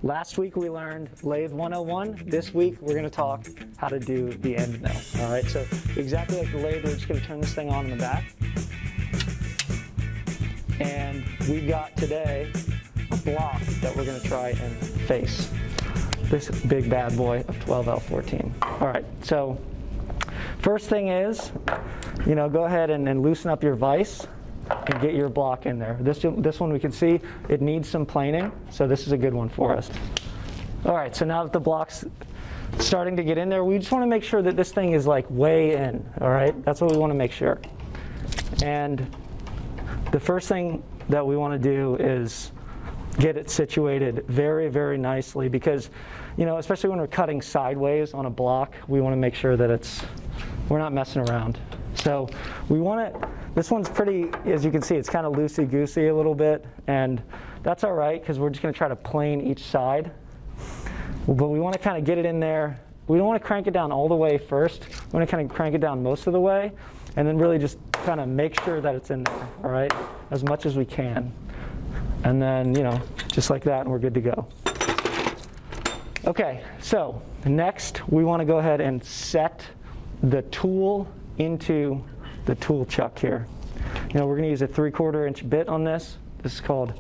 Last week we learned lathe 101. This week we're going to talk how to do the end mill. All right, so exactly like the lathe, we're just going to turn this thing on in the back. And we've got today a block that we're going to try and face. This big bad boy of 12L14. All right, so first thing is, go ahead and loosen up your vise and get your block in there. This one we can see it needs some planing, so this is a good one for us. All right, so now that the block's starting to get in there, we just want to make sure that this thing is like way in, all right? That's what we want to make sure. And the first thing that we want to do is get it situated very, very nicely because, especially when we're cutting sideways on a block, we want to make sure that we're not messing around. So we want to, this one's pretty, as you can see, it's kind of loosey-goosey a little bit, and that's all right because we're just going to try to plane each side. But we want to kind of get it in there. We don't want to crank it down all the way first. We want to kind of crank it down most of the way, and then really just kind of make sure that it's in there, all right, as much as we can. And then, just like that, and we're good to go. Okay, so next we want to go ahead and set the tool into the tool chuck here. We're going to use a 3/4 inch bit on this. This is called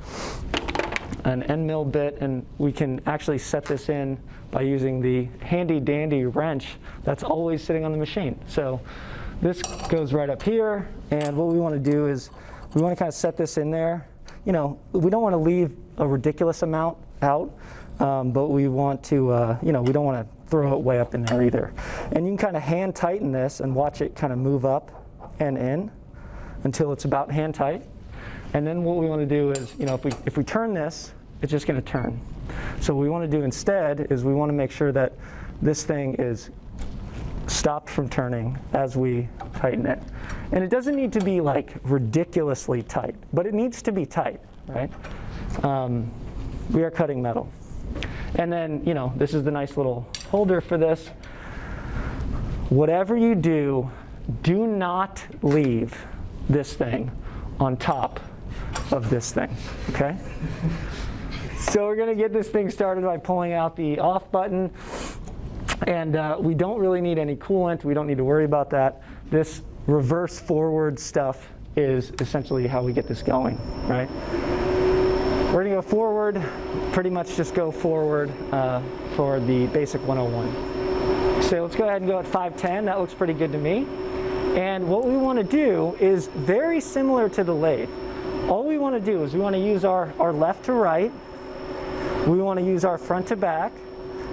an end mill bit, and we can actually set this in by using the handy dandy wrench that's always sitting on the machine. So this goes right up here, and what we want to do is we want to kind of set this in there. We don't want to leave a ridiculous amount out, but we want to, we don't want to throw it way up in there either. And you can kind of hand tighten this and watch it kind of move up and in until it's about hand tight. And then what we want to do is, if we turn this, it's just going to turn. So what we want to do instead is we want to make sure that this thing is stopped from turning as we tighten it. And it doesn't need to be like ridiculously tight, but it needs to be tight, right? We are cutting metal. And then, this is the nice little holder for this. Whatever you do, do not leave this thing on top of this thing, okay? So we're going to get this thing started by pulling out the off button. And we don't really need any coolant. We don't need to worry about that. This reverse forward stuff is essentially how we get this going, right? We're going to go forward, pretty much just go forward for the basic 101. So let's go ahead and go at 510. That looks pretty good to me. And what we want to do is very similar to the lathe. All we want to do is we want to use our left to right. We want to use our front to back.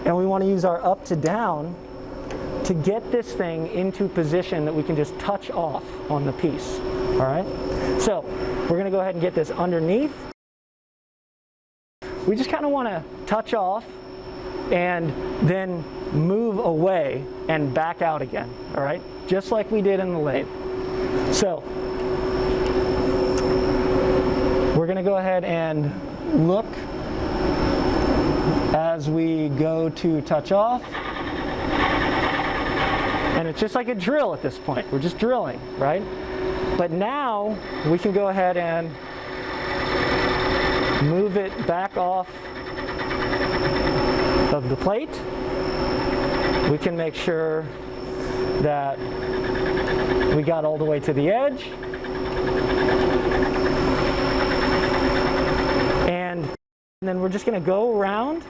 And we want to use our up to down to get this thing into position that we can just touch off on the piece. All right? So we're going to go ahead and get this underneath. We just kind of want to touch off and then move away and back out again. All right? Just like we did in the lathe. So we're going to go ahead and look as we go to touch off. And it's just like a drill at this point. We're just drilling, right? But now we can go ahead and move it back off of the plate. We can make sure that we got all the way to the edge. And then we're just going to go around.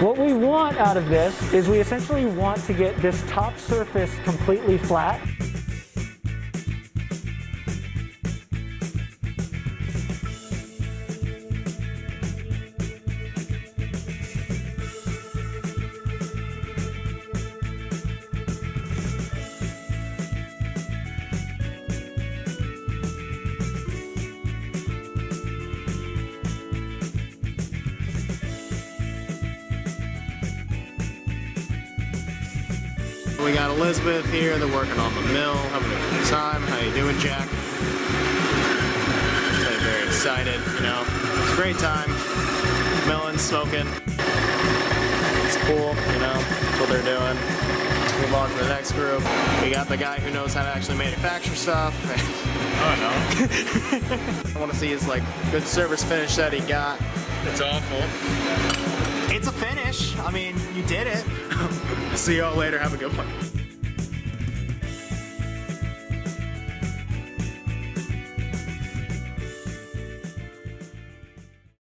What we want out of this is we essentially want to get this top surface completely flat. We got Elizabeth here, they're working on the mill, having a good time. How you doing, Jack? They're very excited, It's a great time. Milling, smoking. It's cool, that's what they're doing. Move on to the next group. We got the guy who knows how to actually manufacture stuff. Oh, no. I want to see his, like, good service finish that he got. It's awful. It's a finish. I mean, you did it. See y'all later. Have a good one.